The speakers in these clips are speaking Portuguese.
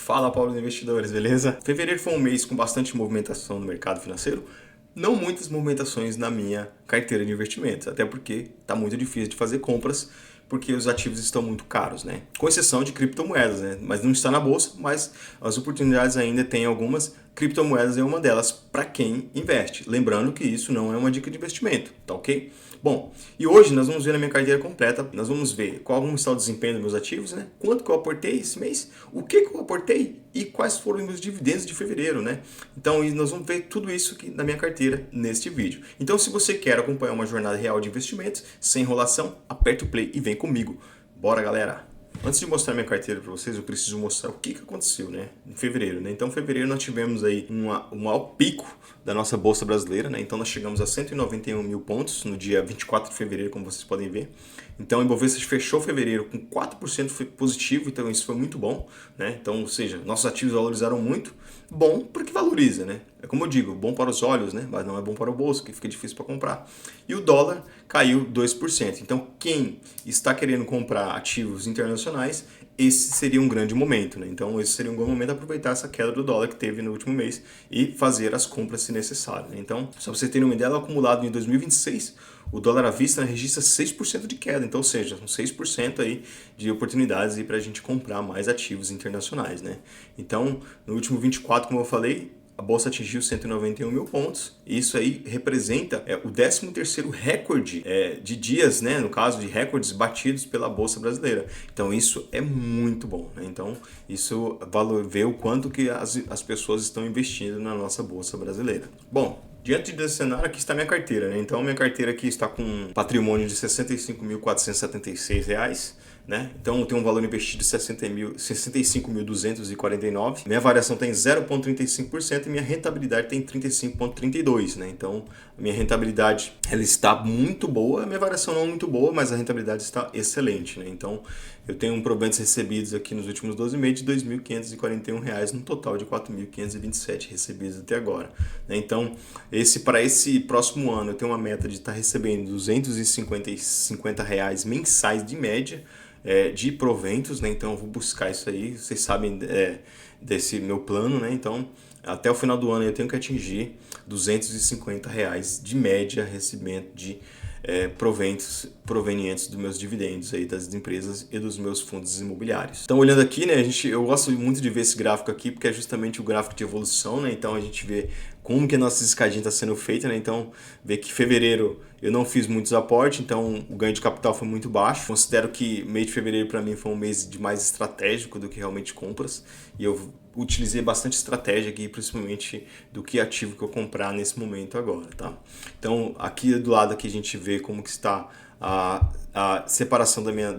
Fala, Paulo Investidores, beleza? Fevereiro foi um mês com bastante movimentação no mercado financeiro. Não muitas movimentações na minha carteira de investimentos, até porque está muito difícil de fazer compras, porque os ativos estão muito caros, né? Com exceção de criptomoedas, né? Mas não está na bolsa, mas as oportunidades ainda tem algumas. Criptomoedas é uma delas para quem investe. Lembrando que isso não é uma dica de investimento, tá ok? Bom, e hoje nós vamos ver na minha carteira completa, nós vamos ver como está o desempenho dos meus ativos, né? Quanto que eu aportei esse mês, o que eu aportei e quais foram os meus dividendos de fevereiro, né? Então nós vamos ver tudo isso aqui na minha carteira neste vídeo. Então se você quer acompanhar uma jornada real de investimentos, sem enrolação, aperta o play e vem comigo. Bora, galera! Antes de mostrar minha carteira para vocês, eu preciso mostrar o que aconteceu, né, em fevereiro, né? Então, em fevereiro nós tivemos aí um maior pico da nossa bolsa brasileira, né? Então, nós chegamos a 191 mil pontos no dia 24 de fevereiro, como vocês podem ver. Então, o Ibovespa fechou fevereiro com 4% positivo, então isso foi muito bom, né? Então, ou seja, nossos ativos valorizaram muito. Bom porque valoriza, né? É como eu digo, bom para os olhos, né? Mas não é bom para o bolso, que fica difícil para comprar. E o dólar caiu 2%. Então, quem está querendo comprar ativos internacionais, esse seria um grande momento, né? Então, esse seria um bom momento aproveitar essa queda do dólar que teve no último mês e fazer as compras se necessário, né? Então, só para você ter uma ideia, acumulado em 2026, o dólar à vista, né, registra 6% de queda. Então, ou seja, são 6% aí de oportunidades para a gente comprar mais ativos internacionais, né? Então, no último 24, como eu falei, a bolsa atingiu 191 mil pontos. Isso aí representa o 13º recorde de dias, né? No caso de recordes batidos pela bolsa brasileira. Então isso é muito bom, né? Então isso vê o quanto que as pessoas estão investindo na nossa bolsa brasileira. Bom, diante desse cenário, aqui está minha carteira, né? Então minha carteira aqui está com um patrimônio de R$ 65.476. Né? Então tem um valor investido de 65.249. Minha variação tem 0,35% e minha rentabilidade tem 35,32%. Né? Então a minha rentabilidade ela está muito boa, a minha variação não é muito boa, mas a rentabilidade está excelente. Né? Então eu tenho proventos recebidos aqui nos últimos 12 meses de R$ 2.541, num total de R$ 4.527 recebidos até agora. Né? Então para esse próximo ano eu tenho uma meta de estar recebendo R$ 250 mensais de média de proventos, né? Então eu vou buscar isso aí, vocês sabem desse meu plano, né? Então até o final do ano eu tenho que atingir R$ 250 de média recebimento de proventos provenientes dos meus dividendos aí das empresas e dos meus fundos imobiliários. Então olhando aqui, né, eu gosto muito de ver esse gráfico aqui porque é justamente o gráfico de evolução, né? Então a gente vê como que a nossa escadinha está sendo feita, né? Então vê que em fevereiro eu não fiz muitos aportes, então o ganho de capital foi muito baixo. Considero que mês de fevereiro para mim foi um mês de mais estratégico do que realmente compras e eu utilizei bastante estratégia aqui, principalmente do que ativo que eu comprar nesse momento agora, tá? Então aqui do lado aqui a gente vê como que está a separação da minha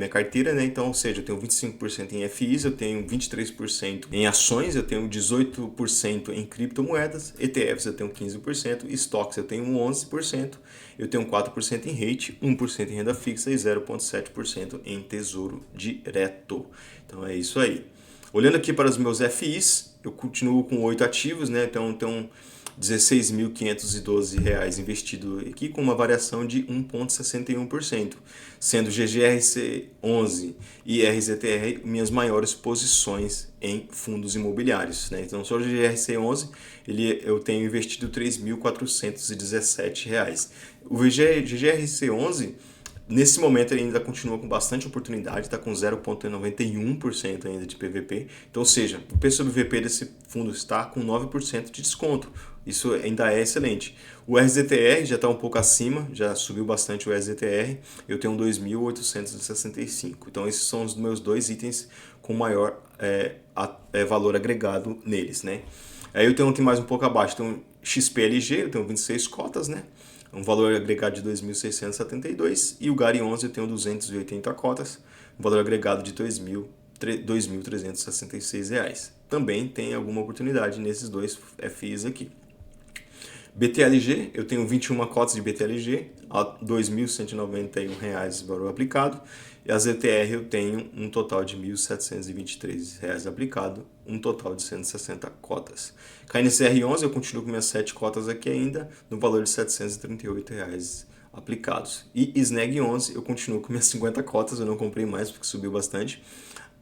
carteira, né? Então, ou seja, eu tenho 25% em FIs, eu tenho 23% em ações, eu tenho 18% em criptomoedas, ETFs eu tenho 15%, estoques eu tenho 11%, eu tenho 4% em rate, 1% em renda fixa e 0,7% em tesouro direto. Então é isso aí. Olhando aqui para os meus FIs, eu continuo com 8 ativos, né? Então R$ 16.512 investido aqui com uma variação de 1,61%, sendo GGRC11 e RZTR minhas maiores posições em fundos imobiliários, né? Então só o GGRC11 eu tenho investido R$ 3.417. O GGRC11 nesse momento ele ainda continua com bastante oportunidade, está com 0,91% ainda de PVP. Então, ou seja, o preço sobre VP desse fundo está com 9% de desconto. Isso ainda é excelente. O RZTR já está um pouco acima, já subiu bastante o RZTR. Eu tenho 2.865. Então, esses são os meus dois itens com maior valor agregado neles, né? Aí eu tenho aqui mais um pouco abaixo, então XPLG, eu tenho 26 cotas, né? Um valor agregado de 2.672 e o GARI 11 eu tenho 280 cotas, um valor agregado de R$ 2.366. Também tem alguma oportunidade nesses dois FIs aqui. BTLG, eu tenho 21 cotas de BTLG, a R$ 2.191 valor aplicado. E a ZTR eu tenho um total de R$ 1.723 aplicado, um total de 160 cotas. KNCR11 eu continuo com minhas 7 cotas aqui ainda, no valor de R$ 738 aplicados. E SNEG11 eu continuo com minhas 50 cotas, eu não comprei mais porque subiu bastante,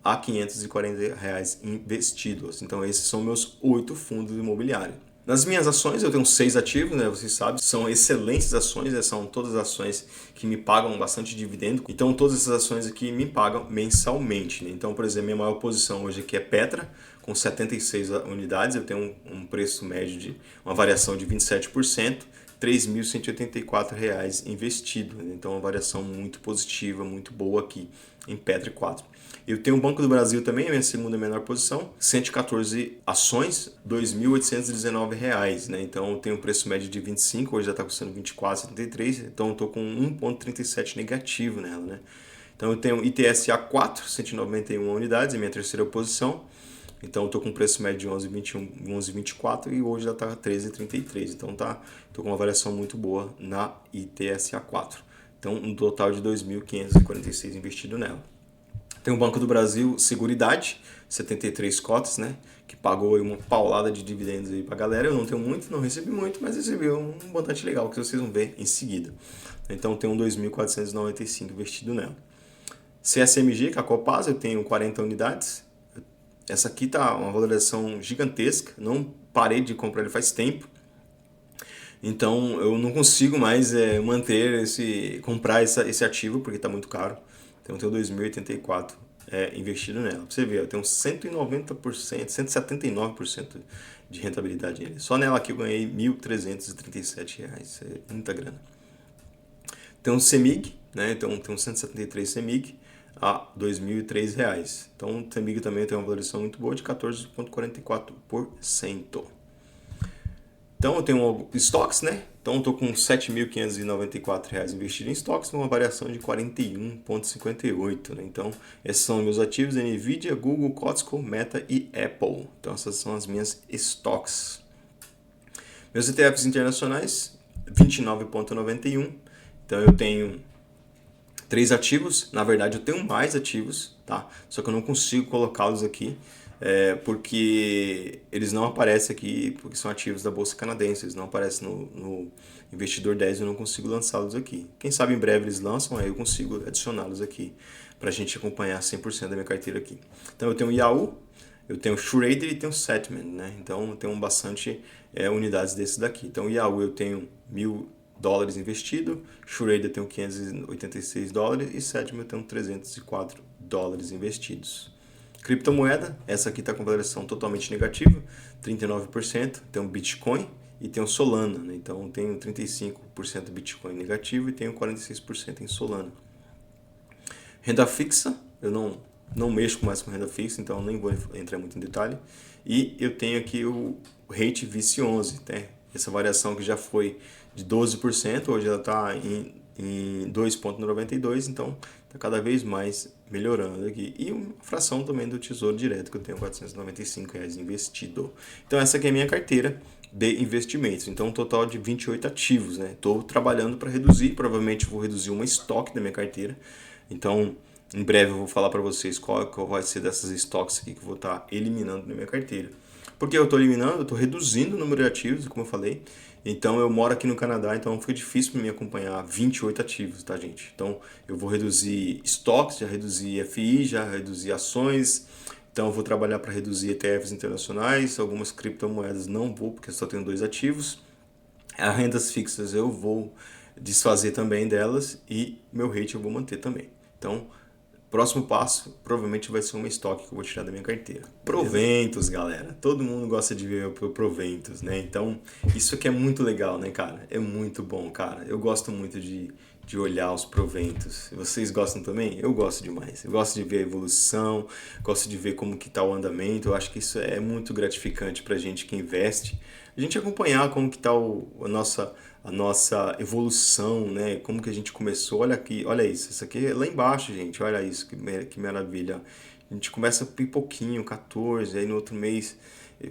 a R$ 540 investidos. Então esses são meus 8 fundos imobiliários. Nas minhas ações, eu tenho 6 ativos, né? Vocês sabem, são excelentes ações, né? São todas ações que me pagam bastante dividendo. Então, todas essas ações aqui me pagam mensalmente, né? Então, por exemplo, minha maior posição hoje aqui é Petra, com 76 unidades. Eu tenho um preço médio de uma variação de 27%, R$ 3.184 investido. Né? Então, uma variação muito positiva, muito boa aqui em Petra 4. Eu tenho o Banco do Brasil também, a minha segunda menor posição, 114 ações, R$ 2.819, né? Então eu tenho um preço médio de 25, hoje já está custando 24,73, então eu estou com 1,37 negativo nela, né? Então eu tenho ITSA 4, 191 unidades, é minha terceira posição. Então eu estou com um preço médio de 11,21, 11,24 e hoje já está 13,33. Então estou com uma variação muito boa na ITSA 4. Então um total de 2.546 investido nela. Tem o Banco do Brasil Seguridade, 73 cotas, né? Que pagou uma paulada de dividendos aí pra galera. Eu não tenho muito, não recebi muito, mas recebi um montante legal que vocês vão ver em seguida. Então tem um 2.495 investido nela. CSMG, que é a Copasa, eu tenho 40 unidades. Essa aqui tá uma valorização gigantesca, não parei de comprar ele faz tempo. Então eu não consigo mais comprar esse ativo porque está muito caro. Então eu tenho 2.084 investido nela. Pra você ver, eu tenho 190%, 179% de rentabilidade nele. Só nela aqui eu ganhei R$ 1.337. É muita grana. Tem um CEMIG, né? Então tem um 173 CEMIG a R$ 2.003. Então o CEMIG também tem uma valorização muito boa de 14,44%. Então eu tenho estoques, né? Então eu estou com R$ 7.594 investido em estoques, com uma variação de 41,58. Né? Então esses são meus ativos: Nvidia, Google, Costco, Meta e Apple. Então essas são as minhas estoques. Meus ETFs internacionais, 29,91. Então eu tenho 3 ativos, na verdade eu tenho mais ativos, tá? Só que eu não consigo colocá-los aqui. Porque eles não aparecem aqui, porque são ativos da Bolsa Canadense, eles não aparecem no Investidor 10, eu não consigo lançá-los aqui. Quem sabe em breve eles lançam, aí eu consigo adicioná-los aqui, para a gente acompanhar 100% da minha carteira aqui. Então eu tenho Yahoo, eu tenho Schrader e tenho Setman, né? Então eu tenho bastante unidades desses daqui. Então Yahoo eu tenho $1.000 investido, Schrader eu tenho $586 e Setman eu tenho $304 investidos. Criptomoeda, essa aqui está com variação totalmente negativa, 39%. Tem o Bitcoin e tem o Solana, né? Então tenho 35% Bitcoin negativo e tenho 46% em Solana. Renda fixa, eu não mexo mais com renda fixa, então nem vou entrar muito em detalhe. E eu tenho aqui o Rate VICI11, né? Essa variação que já foi de 12%, hoje ela está em 2,92, então está cada vez mais melhorando aqui. E uma fração também do Tesouro Direto, que eu tenho R$ 495 investido. Então essa aqui é a minha carteira de investimentos. Então um total de 28 ativos, né? Estou trabalhando para reduzir, provavelmente vou reduzir uma estoque da minha carteira. Então em breve eu vou falar para vocês qual vai ser dessas estoques aqui que eu vou estar eliminando da minha carteira. Porque eu estou eliminando, eu estou reduzindo o número de ativos, como eu falei. Então eu moro aqui no Canadá, então foi difícil para mim acompanhar 28 ativos, tá, gente? Então eu vou reduzir estoques, já reduzi FI, já reduzi ações. Então eu vou trabalhar para reduzir ETFs internacionais, algumas criptomoedas não vou, porque eu só tenho 2 ativos. As rendas fixas eu vou desfazer também delas e meu rate eu vou manter também. Então, próximo passo provavelmente vai ser uma estoque que eu vou tirar da minha carteira. Proventos, galera. Todo mundo gosta de ver proventos, né? Então, isso aqui é muito legal, né, cara? É muito bom, cara. Eu gosto muito de olhar os proventos. Vocês gostam também? Eu gosto demais. Eu gosto de ver a evolução, gosto de ver como que tá o andamento. Eu acho que isso é muito gratificante pra gente que investe. A gente acompanhar como que tá a nossa evolução, né? Como que a gente começou. Olha aqui, olha isso aqui é lá embaixo, gente. Olha isso, que maravilha. A gente começa pouquinho, 14, aí no outro mês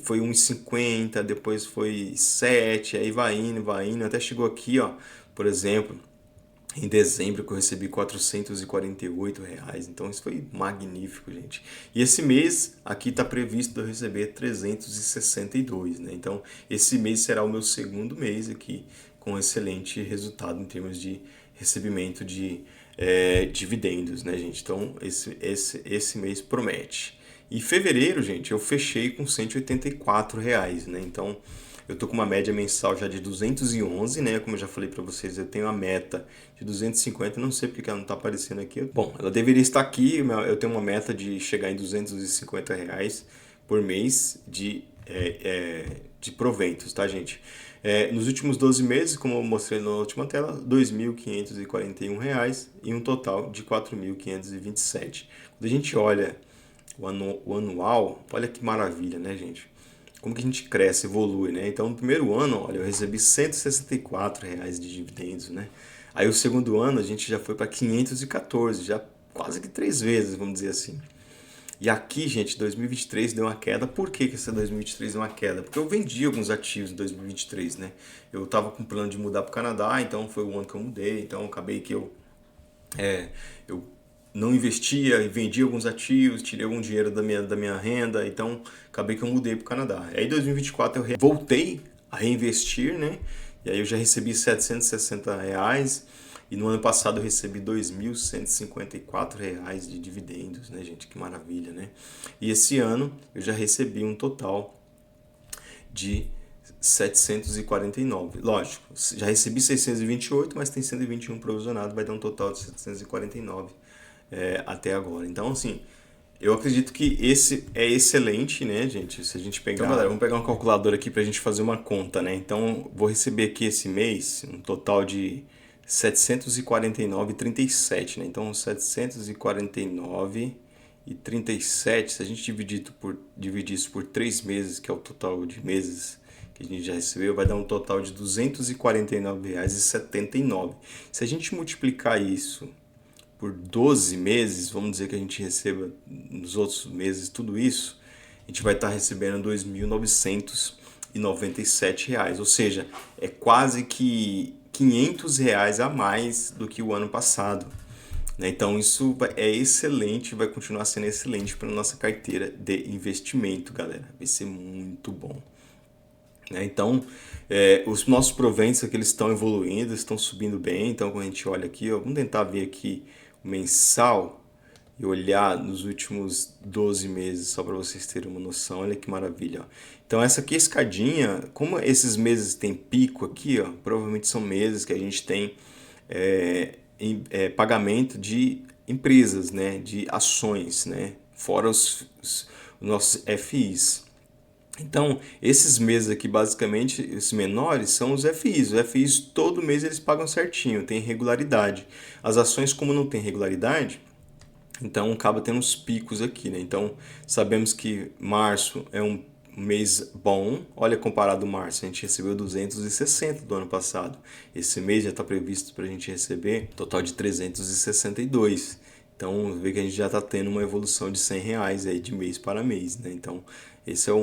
foi 1,50, depois foi 7, aí vai indo, até chegou aqui, ó, por exemplo, em dezembro que eu recebi R$ 448, então isso foi magnífico, gente. E esse mês aqui está previsto de eu receber 362, né? Então esse mês será o meu segundo mês aqui com excelente resultado em termos de recebimento de dividendos, né, gente? Então, esse mês promete. E fevereiro, gente, eu fechei com R$ 184, né? Então, eu tô com uma média mensal já de 211, né? Como eu já falei para vocês, eu tenho uma meta de 250, não sei porque ela não tá aparecendo aqui. Bom, ela deveria estar aqui, eu tenho uma meta de chegar em R$ 250 por mês de proventos, tá, gente? Nos últimos 12 meses, como eu mostrei na última tela, R$ 2.541 e um total de 4.527. Quando a gente olha o anual, olha que maravilha, né, gente? Como que a gente cresce, evolui, né? Então, no primeiro ano, olha, eu recebi R$ 164 de dividendos, né? Aí, o segundo ano, a gente já foi para 514, já quase que 3 vezes, vamos dizer assim. E aqui, gente, 2023 deu uma queda. Por que esse 2023 deu uma queda? Porque eu vendi alguns ativos em 2023, né? Eu estava com plano de mudar para o Canadá, então foi o ano que eu mudei. Então, acabei que eu não investia e vendi alguns ativos, tirei algum dinheiro da minha renda, então acabei que eu mudei para o Canadá. Aí em 2024 eu voltei a reinvestir, né? E aí eu já recebi R$ 760 e no ano passado eu recebi R$ 2.154 de dividendos, né, gente? Que maravilha, né? E esse ano eu já recebi um total de 749. Lógico, já recebi 628, mas tem 121 provisionado, vai dar um total de 749 até agora. Então, assim, eu acredito que esse é excelente, né, gente? Se a gente pegar... Então, galera, vamos pegar uma calculadora aqui pra gente fazer uma conta, né? Então, vou receber aqui esse mês um total de 749,37, né? Então, 749,37, se a gente dividir isso por 3 meses, que é o total de meses que a gente já recebeu, vai dar um total de R$ 249,79. Se a gente multiplicar isso por 12 meses, vamos dizer que a gente receba nos outros meses tudo isso, a gente vai estar recebendo R$ 2.997, ou seja, é quase que R$ 500 a mais do que o ano passado. Então isso é excelente, vai continuar sendo excelente para a nossa carteira de investimento, galera. Vai ser muito bom. Então, os nossos proventos aqui, eles estão evoluindo, estão subindo bem. Então, quando a gente olha aqui, ó, vamos tentar ver aqui o mensal e olhar nos últimos 12 meses, só para vocês terem uma noção. Olha que maravilha. Ó. Então, essa aqui escadinha, como esses meses tem pico aqui, ó, provavelmente são meses que a gente tem pagamento de empresas, né, de ações, né, fora os nossos FIs. Então, esses meses aqui, basicamente, os menores são os FIs. Os FIs, todo mês eles pagam certinho, tem regularidade. As ações, como não tem regularidade, então acaba tendo uns picos aqui, né? Então, sabemos que março é um mês bom. Olha, comparado a março, a gente recebeu 260 do ano passado. Esse mês já está previsto para a gente receber um total de 362. Então, vê que a gente já está tendo uma evolução de R$ 100 aí de mês para mês, né? Então, esse é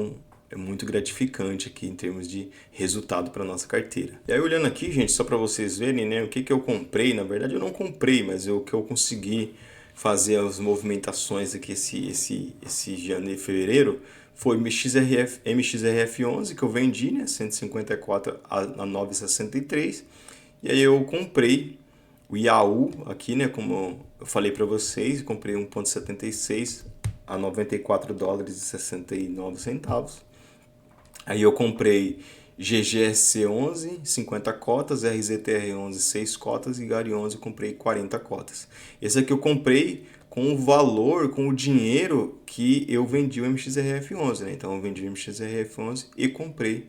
muito gratificante aqui em termos de resultado para nossa carteira. E aí, olhando aqui, gente, só para vocês verem, né, o que eu comprei. Na verdade, eu não comprei, mas o que eu consegui fazer as movimentações aqui esse janeiro e fevereiro foi MXRF11 que eu vendi, né, 154 a 9,63. E aí eu comprei o IAU aqui, né, como eu falei para vocês, comprei 1,76 a $94,69. Aí eu comprei GGSC11, 50 cotas, RZTR11, 6 cotas e GARI11 eu comprei 40 cotas. Esse aqui eu comprei com o valor, com o dinheiro que eu vendi o MXRF11, né? Então eu vendi o MXRF11 e comprei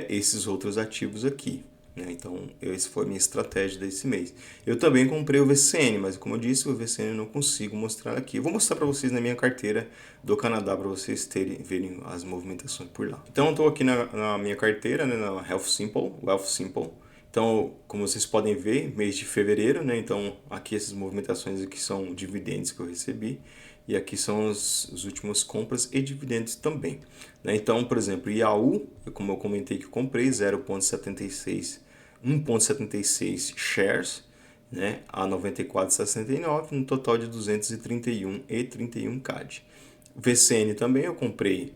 esses outros ativos aqui. Então, essa foi a minha estratégia desse mês. Eu também comprei o VCN, mas como eu disse, o VCN eu não consigo mostrar aqui. Eu vou mostrar para vocês na minha carteira do Canadá, para vocês verem as movimentações por lá. Então, eu estou aqui na minha carteira, né, na Wealth Simple. Então, como vocês podem ver, mês de fevereiro, né? Então, aqui essas movimentações aqui são dividendos que eu recebi. E aqui são as últimas compras e dividendos também. Né? Então, por exemplo, IAU, como eu comentei que eu comprei, 1,76 shares, né? A 94,69, no total de 231,31 CAD. VCN também eu comprei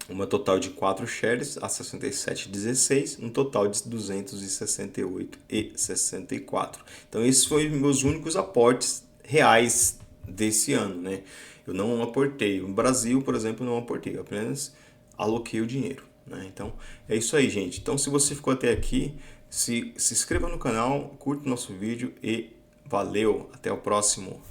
uma total de 4 shares a 67,16, um total de 268,64. Então esses foram meus únicos aportes reais desse ano, né? Eu não aportei. No Brasil, por exemplo, não aportei, eu apenas aloquei o dinheiro, né? Então é isso aí, gente. Então se você ficou até aqui, se inscreva no canal, curta o nosso vídeo e valeu, até o próximo.